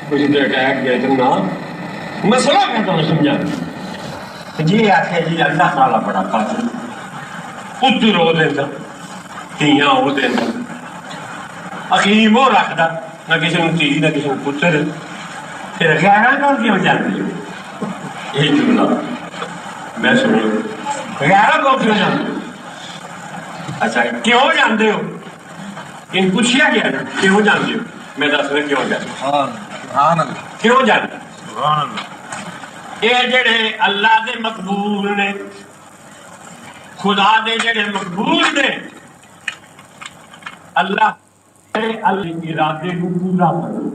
کچھ تو اٹیک گئے تھے نا مسئلہ کہتا ہوں سمجھا جی آخر جی اللہ تعالیٰ بڑا قادر پتر وہ دینا تیاں وہ دینا حکیم وہ رکھتا نہ کسی نے تھی نہ کسی نے پتر پھر غیرہ کون کیوں جانتے ہو یہ جملہ میں سنو غیرہ کون کیوں جانتے ہو اچھا کیوں جانتے ہو ان پوچھیا گیا نا کیوں جانتے ہو میں دس رہا کیوں جانتے کیوں جانتے یہ جڑے اللہ دے مقبول نے خدا دے جڑے مقبول نے اللہ ارادے کو پورا کرنا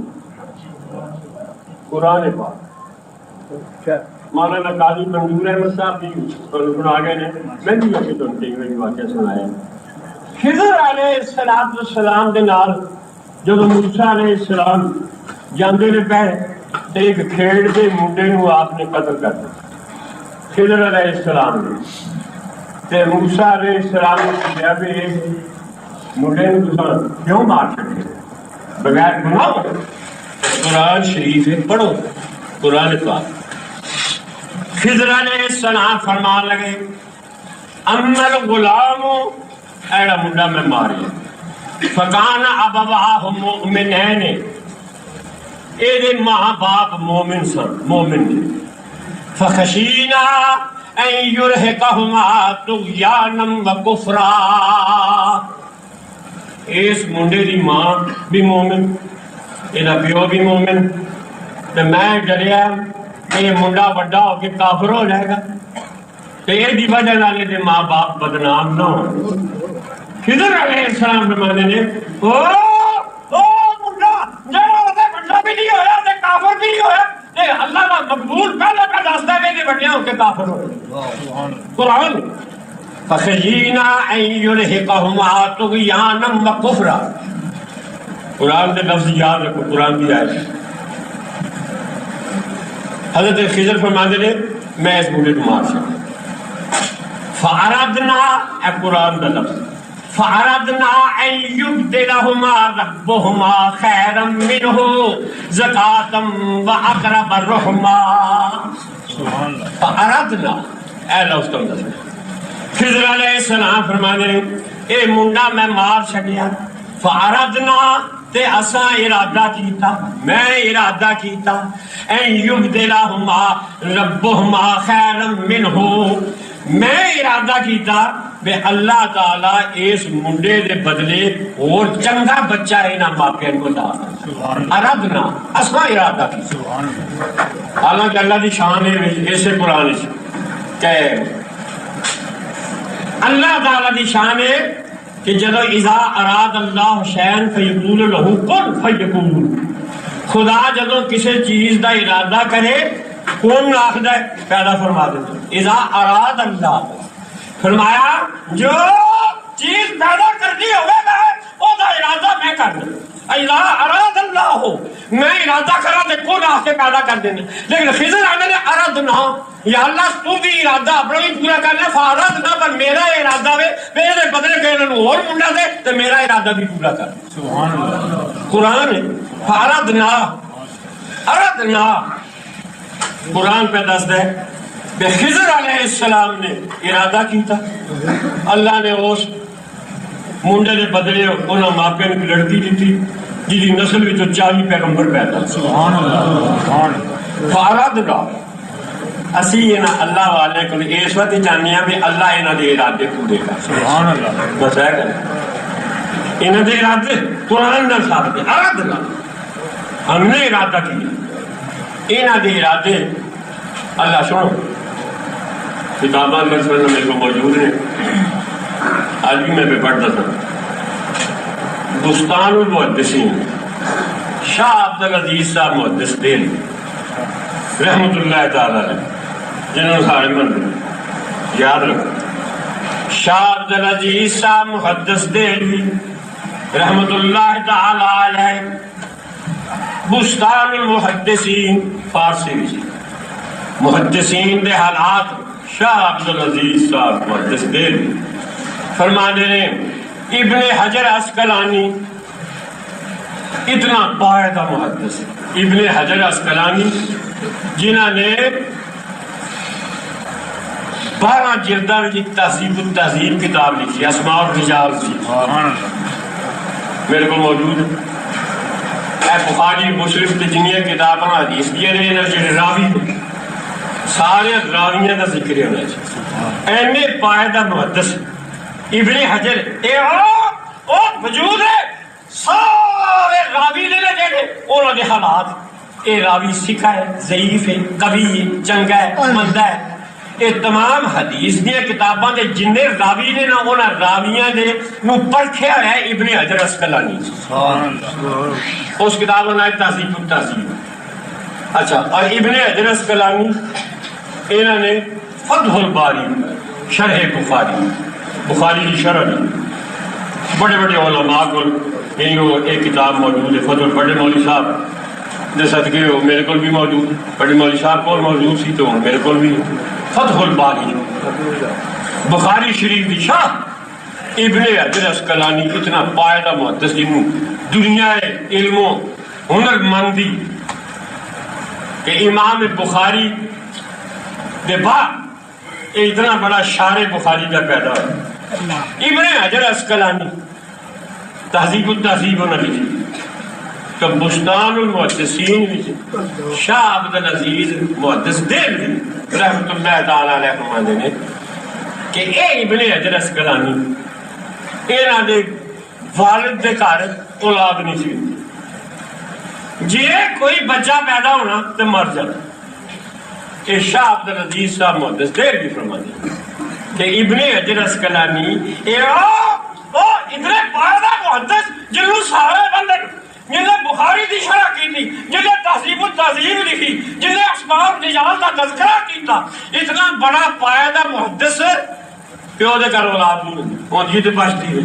قرآن پاک مولانا قاضی منظور احمد صاحب بھی سنا گئے نے میں بھی اچھے تو ان واقعہ سنایا خضر علیہ السلام دے نال جدو موسیٰ علیہ السلام جاندے نے پہ ایک کھیڑ دے منڈے نو آپ نے قتل کر دیا خضر علیہ السلام نے تے موسیٰ علیہ السلام نے کہا بھی منڈے نو تساں کیوں مار چھڈے بغیر گناہ قرآن شریف پڑھو قرآن پاک خضر علیہ السلام فرمان لگے اما الغلام ایڑا منڈا میں ماری فکان ابواہ مؤمنین ایدے ماں باپ مومن سن مومن نے فخشینا ان یرہقہما طغیانا و کفرا اس منڈے دی ماں بھی مومن ایدہ پیو بھی مومن تو میں ڈریا کہ یہ منڈا بڑا ہو کے کافر ہو جائے گا تو یہ دی وجہ نالے دے ماں باپ بدنام نہ ہو خضر علیہ السلام فرمانے نے او منڈا جڑا ہوتا بڑا بھی نہیں ہویا تے کافر بھی نہیں ہویا تے اللہ کا مقبول پہلے کا دستا ہے کہ بڑے ہو کے کافر ہو قرآن فخشینا ان یرہقہما طغیانا و کفرا قرآن دے لفظ یاد رکھو قرآن دی آیت حضرت خضر فرماتے نے میں اس منڈے کو مار سکتا فَأَرَدْنَا اے قرآن کا لفظ فَأَرَدْنَا أَن يُبْدِلَهُمَا رَبُّهُمَا خَيْرًا مِّنْهُ زَكَاةً وَأَقْرَبَ الرُّحْمَا فَأَرَدْنَا اے لفظ کم دستے خضر علیہ السلام فرماتے ہیں اے منڈا میں مار چھڑیا فَأَرَدْنَا تے اساں ارادہ کیتا میں ارادہ کیتا ان یبدلہما ربہما خیرا منہ میں ارادہ کیتا بے اللہ تعالی اس منڈے دے بدلے اور چنگا بچہ انہاں ماپیاں کو دا ارادنا اساں ارادہ کیتا حالانکہ اللہ دی شان ہے ایسے قرآن کہ اللہ تعالی دی شان ہے کہ جدو اذا اراد اللہ شیئن فیقول لہو کن فیقول خدا جدو کسی چیز دا ارادہ کرے کون آخدہ ہے پیدا فرما دیتا اذا اراد اللہ فرمایا جو چیز پیدا کرنی ہوئے گا وہ دا ارادہ میں کر دوں اذا اراد اللہ ہو میں ارادہ کرا دے کون آخ کے پیدا کر دینا لیکن خضر آنے نے ارادنا یا اللہ تو بھی ارادہ اپنا بھی پورا کرنا فارادنا پر میرا ارادہ ہے میرے بدلے کہ انہوں اور منڈا دے تو میرا ارادہ بھی پورا کر سبحان اللہ قرآن ہے فارادنا ارادنا قرآن پہ دس دے بے خضر علیہ السلام نے ارادہ کیتا اللہ نے اس منڈے نے بدلے انہوں ماپے نے لڑکی دی تھی جی نسل بھی تو 40 پیغمبر پیدا سبحان اللہ فارادنا اسی انہاں اللہ والے کو اس وقت جاننے ہیں بھی اللہ انہاں دے ارادے پورے کر سبحان اللہ بس ہے کہ انہاں دے ارادے قرآن نہ ثابت ہے ارادنا ہم نے ارادہ کیا انہاں دے ارادے اللہ سنو کتاباں میرے کو موجود ہیں آج بھی میں پڑھتا تھا بستان المحدثین شاہ عبدالعزیز صاحب محدث دہلوی رحمت اللہ تعالی علیہ جنہوں نے سارے من یاد رکھو شاہ عبدالعزیز صاحب محدث دہلوی رحمت اللہ تعالی علیہ بستان المحدثین فارسی بھی محدثین دے حالات شاہ عبدالعزیز صاحب محدث دہلوی فرمانے نے ابن حجر عسقلانی اتنا باعثہ محدث ابن حجر اسقلانی جنہوں نے 12 جلدوں میں تہذیب التہذیب کتاب لکھی، اسماء الرجال کی، میرے کو موجود ہے۔ بخاری مسلم تے جنیاں کتاباں حدیث دیاں نے، انہاں جڑے راوی نے سارے راویاں دا ذکر ہونا چاہیے۔ اینے باعثہ محدث ابن حجر اے او وجود ہے سارے راوی نے جڑے انہاں دے حالات، اے راوی سکھا ہے، ضعیف ہے، قوی ہے، چنگا ہے، مندہ ہے، یہ تمام حدیث دیا کتاباں دے جن راوی نے نا انہاں راویاں دے نو پرکھیا ہے ابن حجر اسقلانی، اس کتاب کا نام تہذیب التہذیب۔ اچھا، اور ابن حجر اسقلانی انہوں نے فتح الباری شرح بخاری، بخاری کی شرح دی، بڑے بڑے علماء کو ایک کتاب موجود ہے فتح، بڑے مولوی صاحب دے صدقے میرے کو بھی موجود، بڑے مولوی صاحب کو موجود سی تو میرے کو بھی فتح الباری بخاری شریف کی شاہ ابن حجر اسقلانی اتنا باعثہ محدث جنہوں دنیا علم و ہنر مندی کہ امام بخاری دے بعد اتنا بڑا شارع بخاری کا پیدا ہوا۔ ابن حجر اسقلانی تہذیب التہذیب انہوں نے لکھی، تو بستان المحدثین میں شاہ عبدالعزیز محدث دہلوی رحمت اللہ تعالیٰ علیہ فرماندے نے کہ اے ابن حجر اسقلانی انہاں دے والد دے گھر اولاد نہیں سی، جے کوئی بچہ پیدا ہونا تو مر جانا۔ کہ شاہ عبدالعزیز صاحب محدث دہلوی فرماندے کہ ابن حجر اسقلانی اے او اتنے باعثہ محدث جنہوں سارے بندے جنہیں بخاری دی شرح کی تھی، جنہیں تہذیب التہذیب لکھی، جنہیں اسماء الرجال کا تذکرہ کیتا، اتنا بڑا باعثہ محدث پیو دے کر اولاد نہیں وہ جیت بچتی ہے،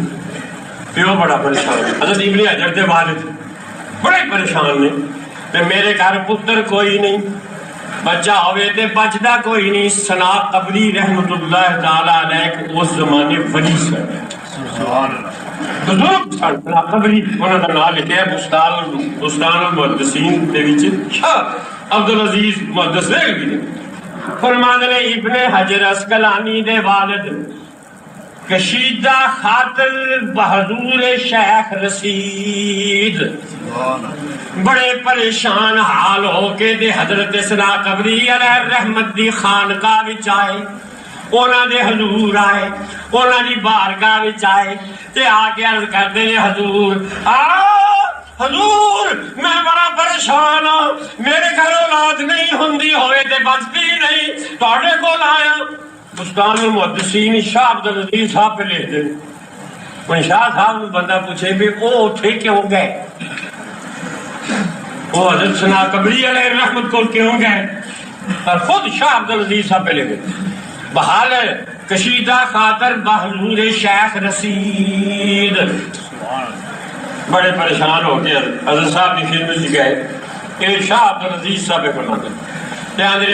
پیو بڑا پریشان ہے۔ حضرت ابن حجر دے والد بڑے پریشان نے کہ میرے گھر پتر کوئی نہیں، بچہ ہوئے تے بچدا کوئی نہیں۔ ثنا قبری رحمت اللہ تعالی علیہ اس زمانے ولی سے بزرگ ثنا قبری انہوں نے نام لکھا ہے بستان المحدثین دے وچ شاہ عبدالعزیز محدث دہلوی نے فرماندے نے ابن حجر اسقلانی دے والد کشیدہ خاطر بہادور شیخ رسید بڑے پریشان حال ہو کے دے حضرت ثنا قبری علیہ رحمت دی خانقاہ وچ آئے، انہاں دے حضور آئے، انہاں دی بارگاہ وچ آئے تے آ کے عرض کردے نے حضور حضور میں بڑا پریشان ہوں، میرے گھر اولاد نہیں ہوندی ہوئے تے بچتی نہیں، تواڈے کول آیا۔ بستان المحدثین شاہ عبدالعزیز صاحب پہ لکھ دے، کوئی شاہ صاحب بندہ پوچھے بھی او اٹھے کیوں گئے، وہ حضرت ثنا قبری علیہ رحمت کو کیوں گئے، اور خود شاہ عبدالعزیز صاحب پہ لکھ دے بحال کشیدہ خاطر بہادور شیخ رسید۔ بڑے پریشان ہو کے حضرت صاحب کی خدمت گئے، کہ شاہ عبدالعزیز صاحب پہ فرماتے ہیں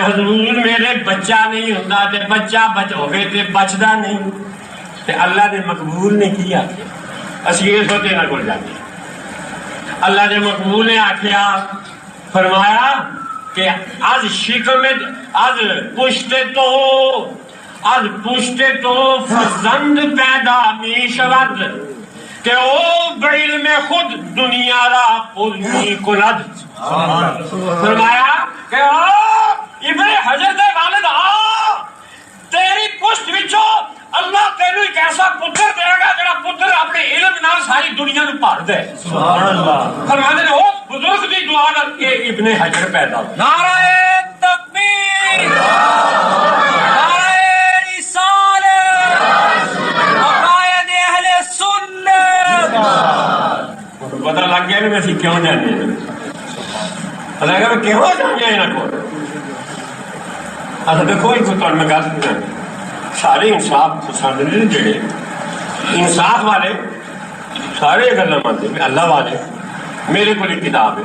حضور میرے بچہ نہیں ہوتا تے بچہ ہوئے تے بچدا نہیں تے اللہ نے مقبول نے کیا، اسی یہ سوچے نہ کر جاتے۔ اللہ نے مقبول نے آکھیا فرمایا کہ از شکم از پشت تو فرزند پیدا می شود کہ او بعلم خود دنیا را پر می کند۔ فرمایا کہ ابن حجر دے والد تیری پشت وچوں اللہ تینوں ایک ایسا پتر دے گا جڑا پتر اپنے علم نال ساری دنیا نو بھر دے۔ سبحان اللہ۔ فرماتے ہیں اس بزرگ دی دعا نال کہ ابن حجر پیدا ہو۔ نعرہ تکبیر، نعرہ رسالت، عقائد اہل سنت۔ پتہ لگ گیا کہ میں کیوں جانے ہیں، اللہ کہ میں کیوں جانے ہیں انہاں کو۔ اچھا دیکھو ایک تو میں گل سمجھا، سارے انصاف پسند نہیں جڑے انصاف والے سارے گلا مانتے ہیں، اللہ والے۔ میرے کو ایک کتاب ہے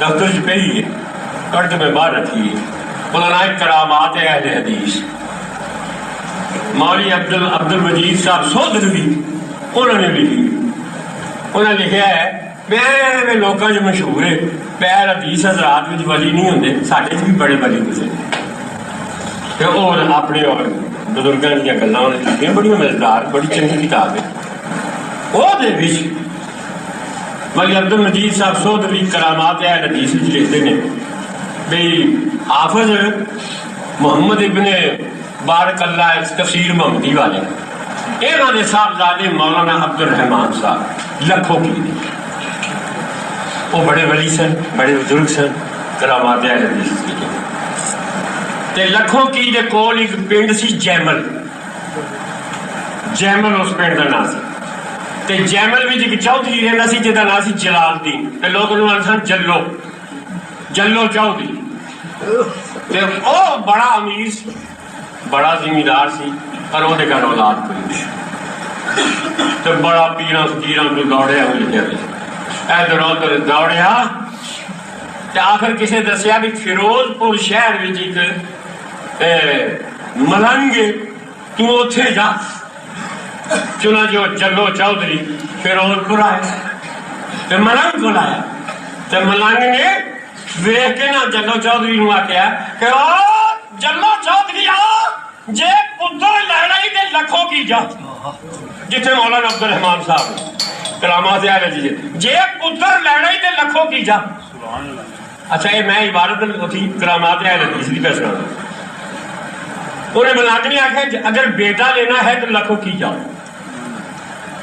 دفتر چ پئی ہے، کٹ کے میں باہر رکھی ہے، علماء کرامات اہل حدیث، مولوی عبد المجید صاحب سودھروی انہوں نے لکھی، انہوں نے لکھا ہے میں لوگوں چ مشہور ہے پیر حدیث حضرات میں ولی نہیں ہوتے، سارے بھی بڑے ولی گزرے اور اپنے اور بزرگوں دیا گلیں انہیں لکھیاں بڑی مزیدار، بڑی چنگی کتاب ہے۔ وہ ولی عبد المجید صاحب سودری کرامات اہل حدیث لکھتے ہیں بھئی حافظ محمد ابن بارک اللہ تفسیر محمدی والے انہوں نے صاحبزادے مولانا عبد الرحمان صاحب لکھوں کی وہ بڑے ولی سن، بڑے بزرگ سن، کرامات اہل حدیث لکھے تے لکھوں کی دے کول ایک پنڈ سی جیمل، جیمل اس پنڈ کا نام سی تے جیمل بھی ایک چودھری رہنا سی جہاں نام سی جلال الدین تے لوگ انہوں نے سن جلو جلو چودھری تے او بڑا امیر سی، بڑا زمیندار سی پر وہ گھر اولاد کوئی تے بڑا پیراں فقیراں کو دوڑیا ہوئے لکھیا گیا ادھر ادھر دوڑیا تے آخر کسے دسیا بھی فیروز پور شہر وچ ایک ملنگ تو اتھے جا، چنانچہ وہ جلو چودھری فیروز پور آئے تے ملنگ کو لایا تے ملنگ نے ویکھ کے نہ جلو چودھری نو آکھیا کہ او جلو چودھری آ جے پتر لہڑائی دے لکھوں کی جا، جتنے مولانا عبد الرحمان صاحب کرامات اہل حدیث جے پتر لہڑائی دے لکھوں کی جا۔ اچھا یہ میں عبارت تھی کرامات اہل حدیث کی پیش کروں، انہیں ملنگ نے آکھا اگر بیٹا لینا ہے تو لکھوں کی جاؤ،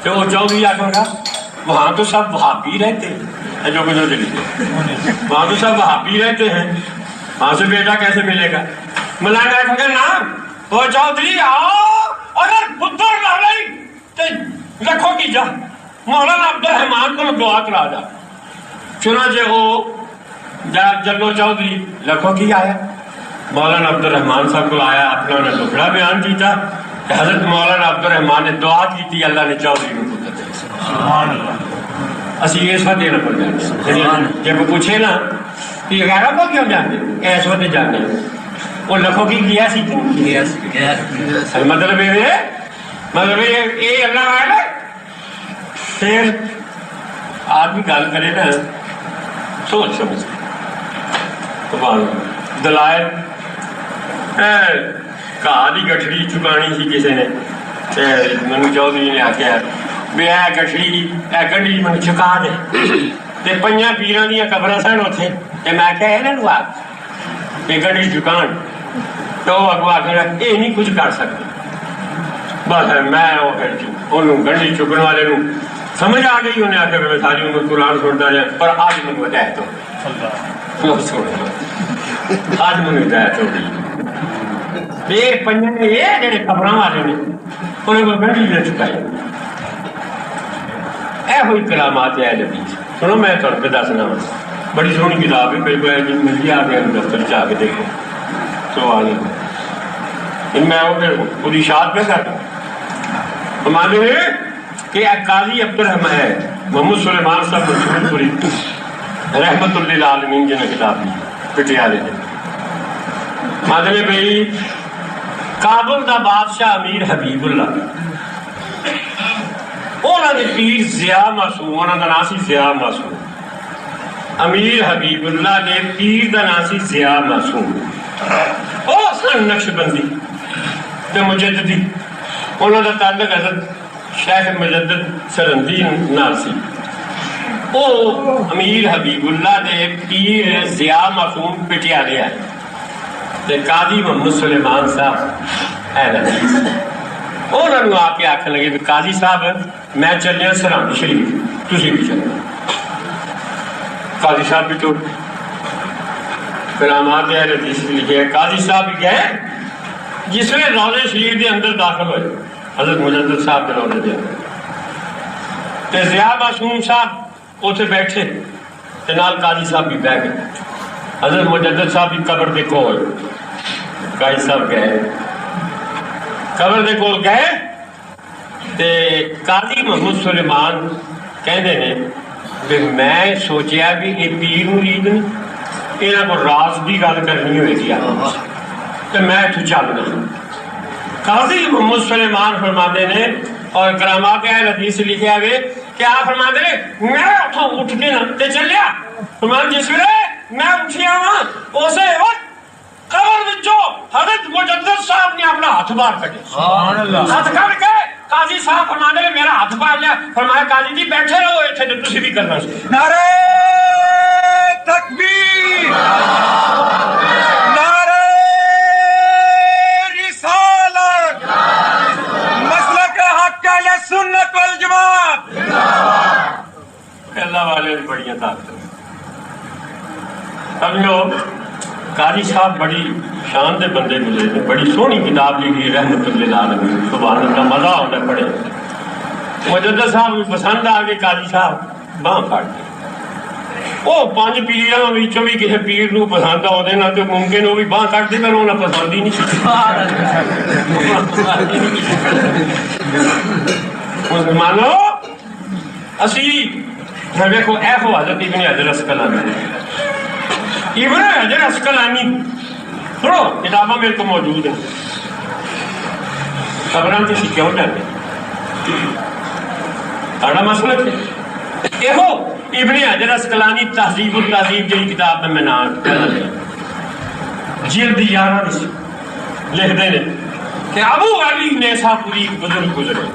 تو وہ چودھری آکھا گا وہاں تو سب وہابی رہتے ہیں، جو کچھ چلی وہاں تو سب وہابی رہتے ہیں، وہاں سے بیٹا کیسے ملے گا؟ ملنگ آکھا گا نا وہ چودھری آؤ اگر پتر لہڑائی تو لکھوں کی جا، مولانا عبد الرحمان کو دعا کرا جا۔ چنانچہ وہ جلو چودھری لکھوں کی آیا، مولانا عبد الرحمان صاحب کو آیا، اپنا انہیں دکھڑا بیان کیتا کہ حضرت مولانا عبد الرحمان نے دعا کی تھی اللہ نے چودھری کو پتر دے۔ سبحان اللہ، اسی اس وقت دینا پڑ جاتے جب پوچھے نا کہ غیرہ کو کیوں جانتے اس وقت جانتے وہ لکھوں کی کیا سی مطلب یہ اللہ والا پھر آدمی گل کرے نا سوچ سمجھ دلائل کہا دی گٹھڑی چکانی سی کسی نے منو چودھری نے آخیا بھی اے گٹھڑی اے گنڈی منو چکا دے پنجاں پیراں دیاں قبراں سن اتھے تے میں آخیا انہاں نوں آکھ کہ گنڈی چکان تو وہ اگوا کر یہ نہیں کچھ کر سکتے، بس میں وہ انہوں گنڈی چکن والے نوں سمجھ آ گئی، انہیں آخر میں ساری عمر قرآن سنتا جائے پر آج منو ہدایت ہو آج منو ہدایت ہو گئی۔ یہ پنجے یہ جڑے خبراں والے نے انہیں کو گنڈی نہ چکائی، اے ہوئی کرامات اہل حدیث۔ سنو میں تھوڑا پہ دسنا بڑی سونی کتاب ہے، کوئی کوئی جن مل آ کے دفتر چاہ کے دیکھو سوال ان میں پوری اشاعت پہ کرتا ہمارے کہ قاضی عبد الرحمان ہے محمد سلیمان صاحب منصور پوری رحمت للعالمین جنہیں کتاب دی پٹیالے نے مادھوے بھائی کابل دا بادشاہ امیر حبیب اللہ انہوں نے پیر ضیاء معصوم، انہوں کا نام سی ضیاء معصوم، امیر حبیب اللہ نے پیر دا نام سی ضیاء معصوم، وہ سن نقش بندی تے مجددی، انہوں دا تعلق حضرت شیخ مجدد سرندی نال سی۔ وہ امیر حبیب اللہ نے پیر ضیاء معصوم پٹیالے آئے تے قاضی محمد سلیمان صاحب اہل حدیث انہوں نے آ کے آخر لگے کہ قاضی صاحب میں چلیا سرہند شریف تسی بھی چلو۔ قاضی صاحب بھی تو کرامات اہل حدیث لکھے ہے، قاضی صاحب بھی گئے جس میں روضہ شریف کے اندر داخل ہوئے حضرت مجدد صاحب کے روضے دے اندر تے ضیاء معصوم صاحب اتنے بیٹھے تے نال قاضی صاحب بھی بیٹھ گئے، حضرت مجدد صاحب بھی قبر دے کول، قاضی صاحب گئے قبر دے کول گئے تے قاضی محمد سلیمان کہندے نے کہ میں سوچیا بھی یہ پیر مرید نے انہاں کو راز دی گل کرنی ہوئے گی تو میں اتو چلنا۔ قاضی محمد سلیمان فرماتے نے اور کرامات اہل حدیث لکھے ہوئے کہ آپ فرما دے میں اٹھ کے نا تے چلیا فرمان جس ویلے میں اٹھیا ہاں اسے وقت قبر وچوں حضرت مجدد صاحب نے اپنا ہاتھ باہر کڈیا سبحان اللہ ہاتھ کڈ کے قاضی صاحب فرما دے میرا ہاتھ پاڑ لیا فرمایا قاضی جی بیٹھے رہو ایتھے تے تسی بھی کرنا سی نعرہ تکبیر نعرہ رسالت مسلک حق اہل سنت والجماعت اللہ والے بڑی طاقت سمجھو قاضی صاحب بڑی شان دے بندے ملے تھے بڑی سونی کتاب لکھی رحمت للعالمین سبحان اللہ مزہ آتا پڑھے مجدد صاحب بھی پسند آ گئے قاضی صاحب باں کاٹ گئے وہ 5 پیراں وچوں بھی کسی پیر نو پسند آؤندے نا تو ممکن وہ بھی باں کٹ دے پر انہاں پسند ہی نہیں مسلمانو اسی دیکھو ایسو حضرت ابن حجر عسقلانی ابن حجر عسقلانی سنو کتاباں میرے کو موجود ہیں خبراں تے کیوں جاتے ساڈا مسئلہ ہے ایہو ابن حجر عسقلانی تہذیب التہذیب جی کتاب میں نام کہنا دیا جلد 11 لکھتے ہیں کہ ابو علی نیسابوری ایک بزرگ گزرے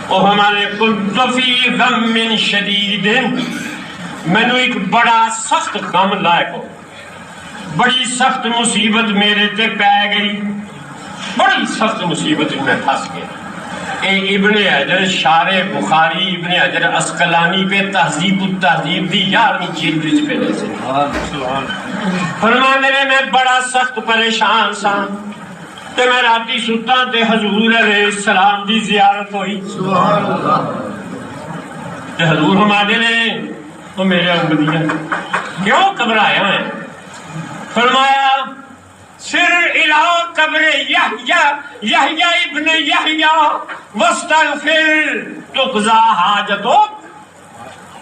اور ہمارے کنت فی غم شدید میں نے ایک بڑا سخت غم لائق ہو بڑی سخت مصیبت میرے تے پہ گئی بڑی سخت مصیبت میں پھنس گیا اے ابن حجر شارح بخاری ابن حجر عسقلانی پہ تہذیب التہذیب دی 11ویں جلد وچ پہ لکھے فرمانے میں بڑا سخت پریشان سا تے میں راتی ستا تے حضور علیہ السلام دی زیارت ہوئی سبحان اللہ تے حضور ہمارے نے وہ میرے امدیاں کیوں گھبرایا ہے فرمایا سر الى قبر یحییٰ ابن یحییٰ واستغفر تقضی حاجتک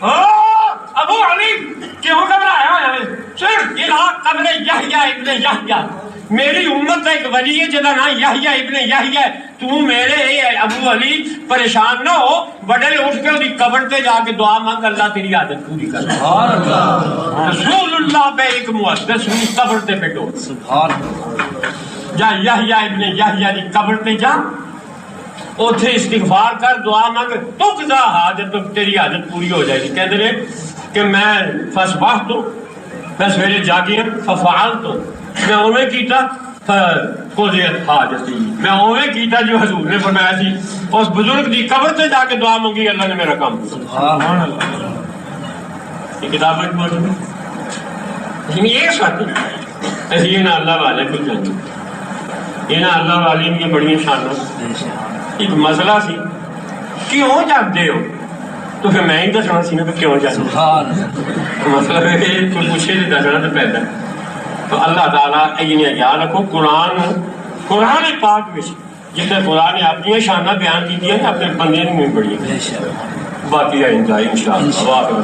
ابو علی کیوں گھبرایا ہے سر الى قبر یحییٰ ابن یحییٰ میری امت ایک ولی ہے جدا نا یحییٰ ابن یحییٰ تو میرے ابو علی پریشان نہ ہو بڑے اٹھ کے اس قبر تے جا کے دعا مانگ اللہ تیری عادت پوری کر سبحان اللہ رسول اللہ بے ایک محدث ہوئی قبر تے بیٹھو سبحان اللہ جا یحییٰ ابن یحییٰ دی قبر تے جا اوتھے استغفار کر دعا مانگ تقضی حاجت تیری حاجت پوری ہو جائے گی کہندے نے کہ میں فصبحت میں سویرے جاگیا ففعلت میں اوے کیتا قضیت حاجتی میں اوے کیتا جو حضور نے فرمایا سی اس بزرگ دی قبر تے جا کے دعا مانگی اللہ نے میرا کام سبحان اللہ یہ کتاب میں موجود ہے یہ ساتھ ایسی نا اللہ والے کو جانتے یہ نا اللہ والے ان کی بڑی شانوں ایک مسئلہ سی کیوں جانتے ہو تو پھر میں ہی دسنا سی نا کہ کیوں جانتے مسئلہ ہے کہ کوئی پوچھے نہیں دسنا تو پیدا تو اللہ تعالیٰ یہ یاد رکھو قرآن پاک میں جتنے قرآن نے اپنی شانہ بیان کی دیا ہے اپنے بندے نے بڑی باقی ہے انشاءاللہ